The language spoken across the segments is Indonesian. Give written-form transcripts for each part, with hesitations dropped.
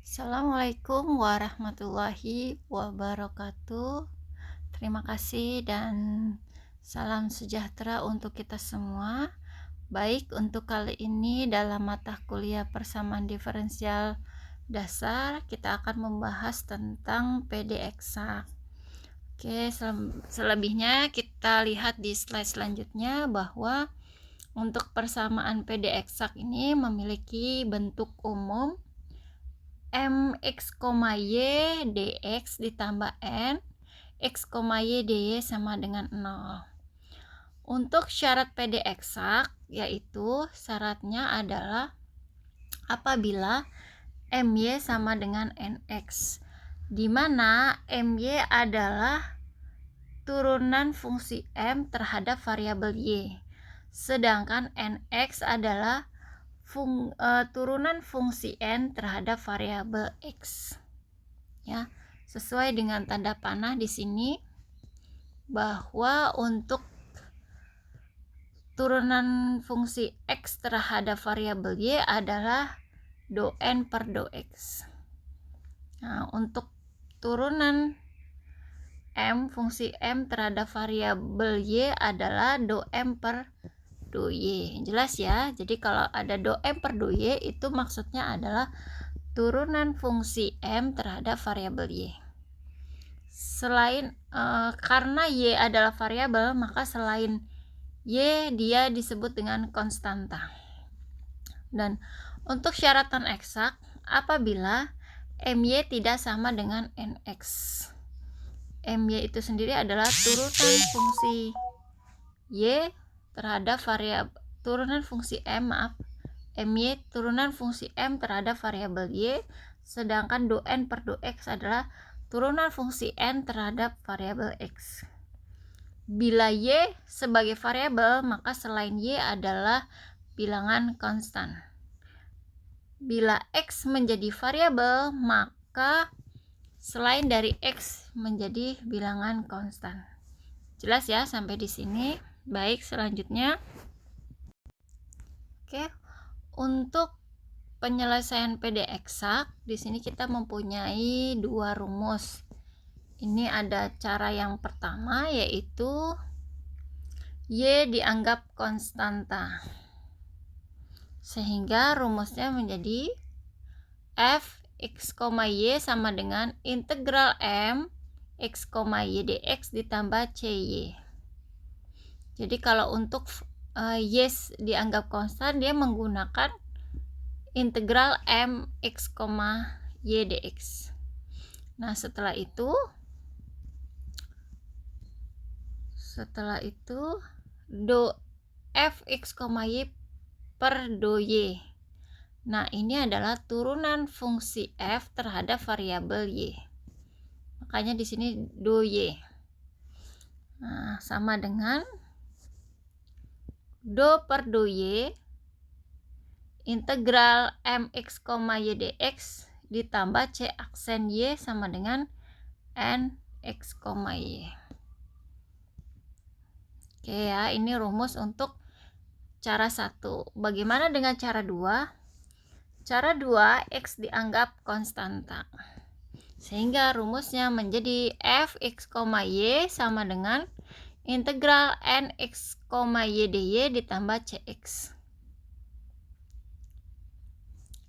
Assalamualaikum warahmatullahi wabarakatuh. Terima kasih dan salam sejahtera untuk kita semua. Baik, untuk kali ini dalam mata kuliah persamaan diferensial dasar kita akan membahas tentang PD eksak. Oke, selebihnya kita lihat di slide selanjutnya bahwa untuk persamaan PD eksak ini memiliki bentuk umum mx, y dx ditambah n x, y dy sama dengan 0. Untuk syarat PD eksak, yaitu syaratnya adalah apabila my sama dengan nx, di mana my adalah turunan fungsi m terhadap variabel y, sedangkan nx adalah turunan fungsi n terhadap variabel x. Ya, sesuai dengan tanda panah di sini bahwa untuk turunan fungsi x terhadap variabel y adalah do n per do x. Nah, untuk turunan fungsi m terhadap variabel y adalah do m per do y. Jelas ya? Jadi kalau ada do m per do y itu maksudnya adalah turunan fungsi m terhadap variabel y. Karena y adalah variabel, maka selain y dia disebut dengan konstanta. Dan untuk syaratan eksak, apabila my tidak sama dengan nx, my itu sendiri adalah turunan fungsi y terhadap variabel turunan fungsi my turunan fungsi m terhadap variabel y, sedangkan do n per do x adalah turunan fungsi n terhadap variabel x. Bila y sebagai variabel, maka selain y adalah bilangan konstan. Bila x menjadi variabel, maka selain dari x menjadi bilangan konstan. Jelas ya sampai di sini? Baik, selanjutnya. Oke, untuk penyelesaian PD eksak, di sini kita mempunyai dua rumus. Ini ada cara yang pertama, yaitu y dianggap konstanta, sehingga rumusnya menjadi f x, y sama dengan integral m x, y dx ditambah cy. Jadi kalau untuk y dianggap konstan, dia menggunakan integral m x, y dx. Nah, setelah itu do f x, y per do y. Nah, ini adalah turunan fungsi f terhadap variabel y. Makanya di sini do y. Nah, sama dengan do per do y integral mx, y dx ditambah c aksen y sama dengan nx, y. Oke ya, ini rumus untuk cara 1. Bagaimana dengan cara 2? Cara 2, x dianggap konstanta, sehingga rumusnya menjadi fx, y sama dengan integral nx, y dy ditambah cx.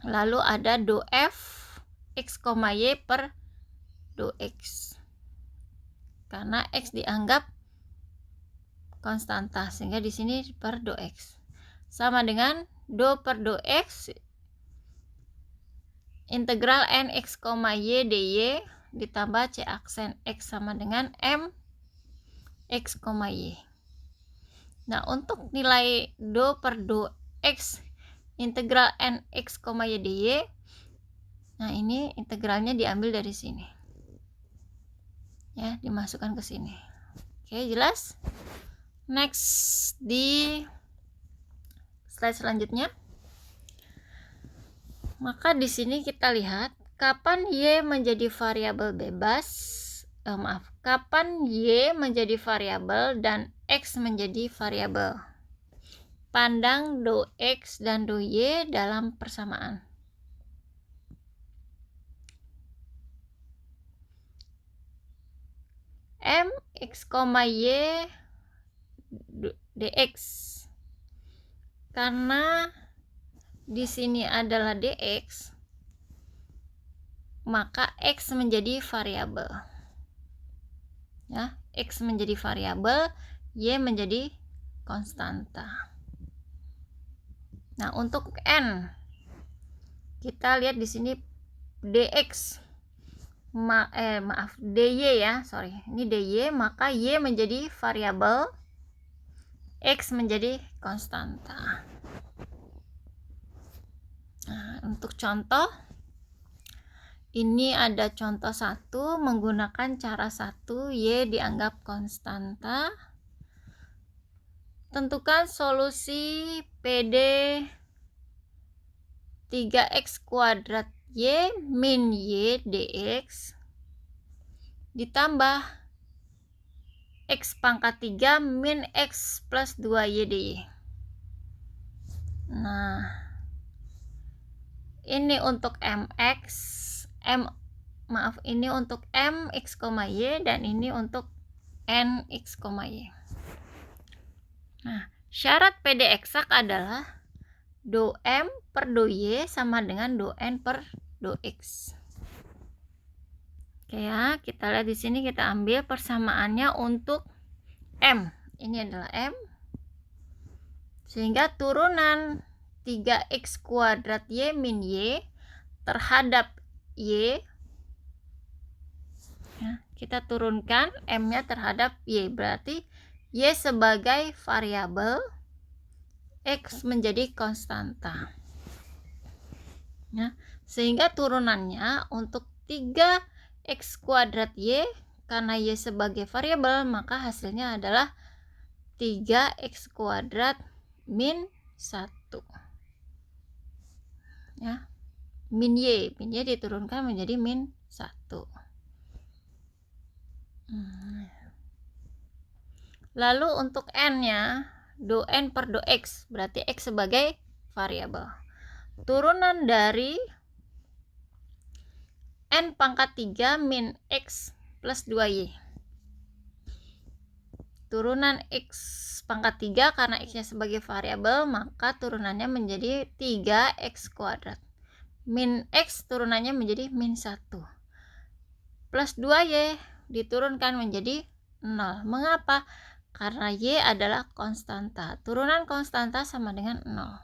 Lalu ada do f x, y per do x, karena x dianggap konstanta, sehingga di sini per do x sama dengan do per do x integral nx, y dy ditambah c aksen x sama dengan m x, y. Nah, untuk nilai do per do x integral nx, y dy, nah ini integralnya diambil dari sini ya, dimasukkan ke sini. Oke, jelas? Next, di slide selanjutnya. Maka di sini kita lihat kapan y menjadi variabel bebas, kapan y menjadi variabel dan x menjadi variabel. Pandang do x dan do y dalam persamaan. mx, y dx. Karena di sini adalah dx, maka x menjadi variabel. Ya, x menjadi variabel, y menjadi konstanta. Nah, untuk n kita lihat di sini dx dy ya, sorry, ini dy, maka y menjadi variabel, x menjadi konstanta. Nah, untuk contoh ini ada contoh 1 menggunakan cara 1, y dianggap konstanta. Tentukan solusi PD 3x kuadrat y min y dx ditambah x pangkat 3 min x plus 2y dy. Nah, ini untuk ini untuk mx, y, dan ini untuk nx, y. Nah, syarat PD eksak adalah do m per do y sama dengan do n per do x. Oke ya, kita lihat di sini, kita ambil persamaannya untuk m. Ini adalah m. Sehingga turunan 3x kuadrat y min y terhadap y, ya, kita turunkan m-nya terhadap y, berarti y sebagai variabel, x menjadi konstanta. Ya, sehingga turunannya untuk 3x kuadrat y, karena y sebagai variabel, maka hasilnya adalah 3x kuadrat min 1. Ya, min y diturunkan menjadi min 1. Lalu untuk n-nya, do n per do x, berarti x sebagai variabel. Turunan dari n pangkat 3 min x plus 2y. Turunan x pangkat 3, karena x-nya sebagai variabel, maka turunannya menjadi 3x kuadrat. Min x turunannya menjadi min 1. Plus 2y diturunkan menjadi 0. Mengapa? Karena y adalah konstanta. Turunan konstanta sama dengan 0.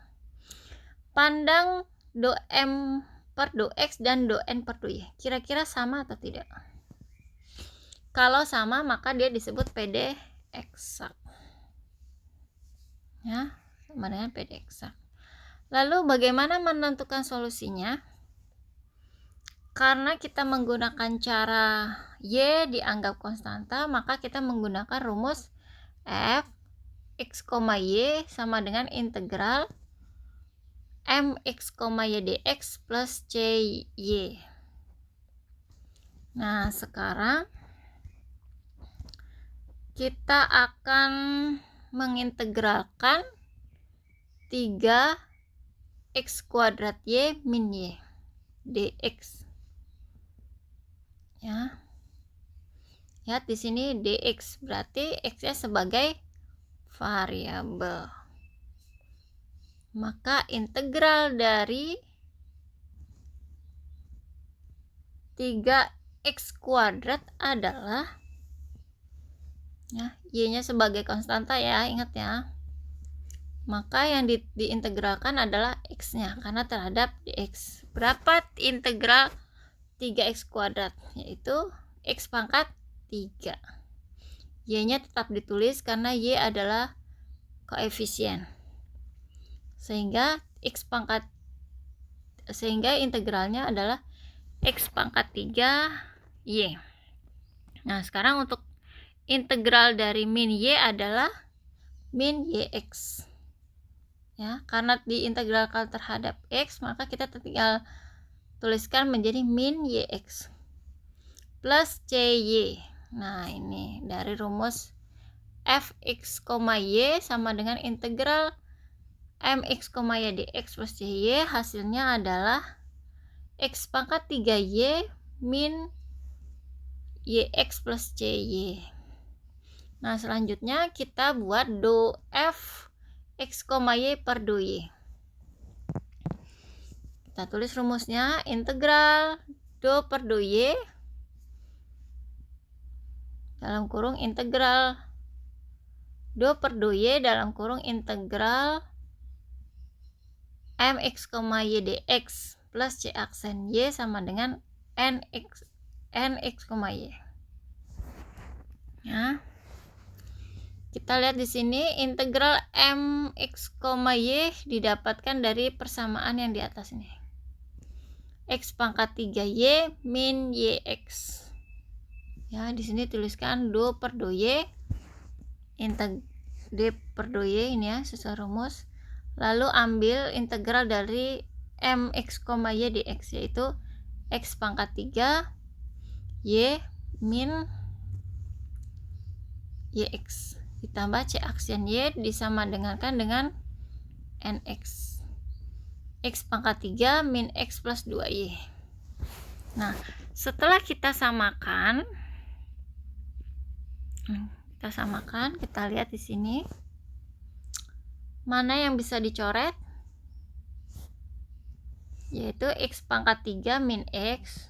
Pandang do m per do x dan do n per do y. Kira-kira sama atau tidak? Kalau sama, maka dia disebut PD eksak. Ya, sama dengan PD eksak. Lalu bagaimana menentukan solusinya? Karena kita menggunakan cara y dianggap konstanta, maka kita menggunakan rumus f x, y sama dengan integral mx, y dx plus cy. Nah, sekarang kita akan mengintegralkan 3x kuadrat y min y dx. Ya. Lihat di sini dx, berarti x-nya sebagai variabel. Maka integral dari 3x kuadrat adalah, ya, y-nya sebagai konstanta ya, ingat ya. Maka yang diintegralkan adalah x-nya karena terhadap dx. Berapa integral 3x kuadrat? Yaitu x pangkat 3. Y-nya tetap ditulis karena y adalah koefisien. Sehingga integralnya adalah x pangkat 3 y. Nah, sekarang untuk integral dari min y adalah min yx. Ya, karena diintegralkan terhadap x, maka kita tinggal tuliskan menjadi min yx plus cy. Nah, ini dari rumus fx, y sama dengan integral mx, y dx plus cy. Hasilnya adalah x pangkat 3y min yx plus cy. Nah, selanjutnya kita buat do f x, y per do y. Kita tulis rumusnya, integral do per do y dalam kurung integral do per do y dalam kurung integral mx, y dx plus c aksen y sama dengan nx, y. Ya. Kita lihat di sini integral mx, y didapatkan dari persamaan yang di atas ini. X pangkat 3y min yx. Ya, di sini tuliskan do per do y, d per do y ini ya, sesuai rumus. Lalu ambil integral dari mx, y dx, yaitu x pangkat 3 y min yx ditambah c aksen y disamadengankan dengan nx, x pangkat 3 min x plus 2y. Nah, setelah kita samakan, kita lihat di sini mana yang bisa dicoret, yaitu x pangkat 3 min x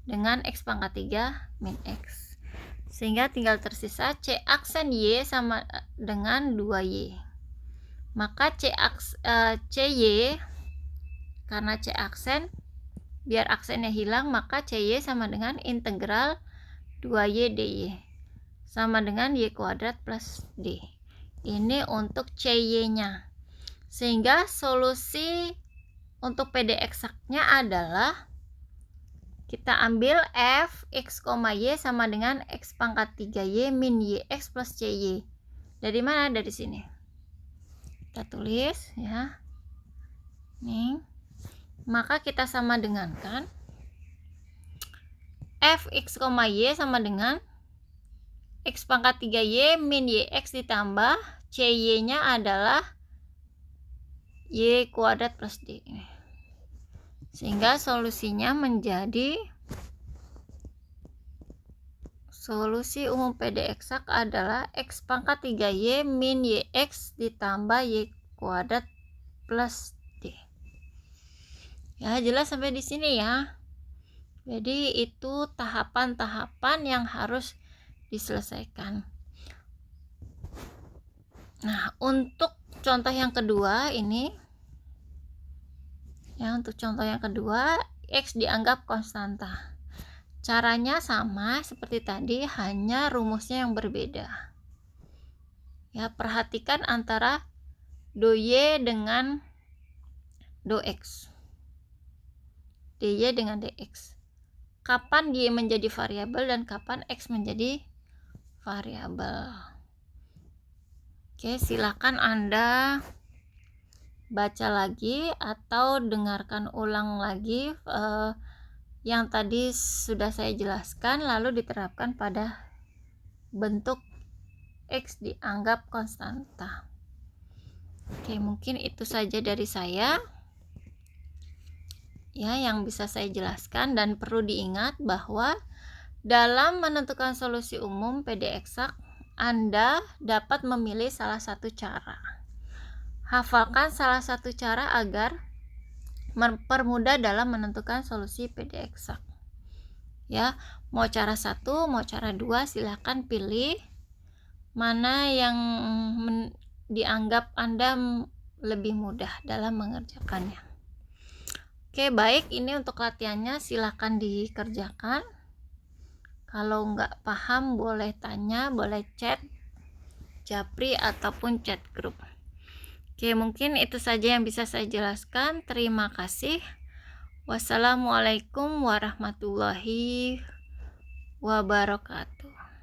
dengan x pangkat 3 min x, sehingga tinggal tersisa c aksen y sama dengan 2y. Maka cy, karena c aksen, biar aksennya hilang, maka cy sama dengan integral 2y dy sama dengan y kuadrat plus d. Ini untuk cy nya, sehingga solusi untuk PD eksaknya adalah kita ambil f x, y sama dengan x pangkat 3y min yx plus cy. Dari mana? Dari sini. Kita tulis ya. Nih. Maka kita sama dengankan f x, y sama dengan x pangkat 3y min yx ditambah cy nya adalah y kuadrat plus d. Sehingga solusinya menjadi, solusi umum PD eksak adalah x pangkat 3y min yx ditambah y kuadrat plus d. Ya, jelas sampai di sini ya. Jadi itu tahapan-tahapan yang harus diselesaikan. Nah, untuk contoh yang kedua ini, ya, untuk contoh yang kedua, x dianggap konstanta. Caranya sama seperti tadi, hanya rumusnya yang berbeda. Ya, perhatikan antara do y dengan do x, dy dengan dx. Kapan y menjadi variabel dan kapan x menjadi variabel. Oke, silakan Anda baca lagi atau dengarkan ulang lagi yang tadi sudah saya jelaskan, lalu diterapkan pada bentuk x dianggap konstanta. Oke, mungkin itu saja dari saya ya yang bisa saya jelaskan, dan perlu diingat bahwa dalam menentukan solusi umum PD eksak Anda dapat memilih salah satu cara. Hafalkan salah satu cara agar mempermudah dalam menentukan solusi PD eksak. Ya, mau cara 1, mau cara 2, silahkan pilih mana yang dianggap Anda lebih mudah dalam mengerjakannya. Oke, baik, ini untuk latihannya, silahkan dikerjakan. Kalau nggak paham boleh tanya, boleh chat Japri ataupun chat grup. Oke, mungkin itu saja yang bisa saya jelaskan. Terima kasih. Wassalamualaikum warahmatullahi wabarakatuh.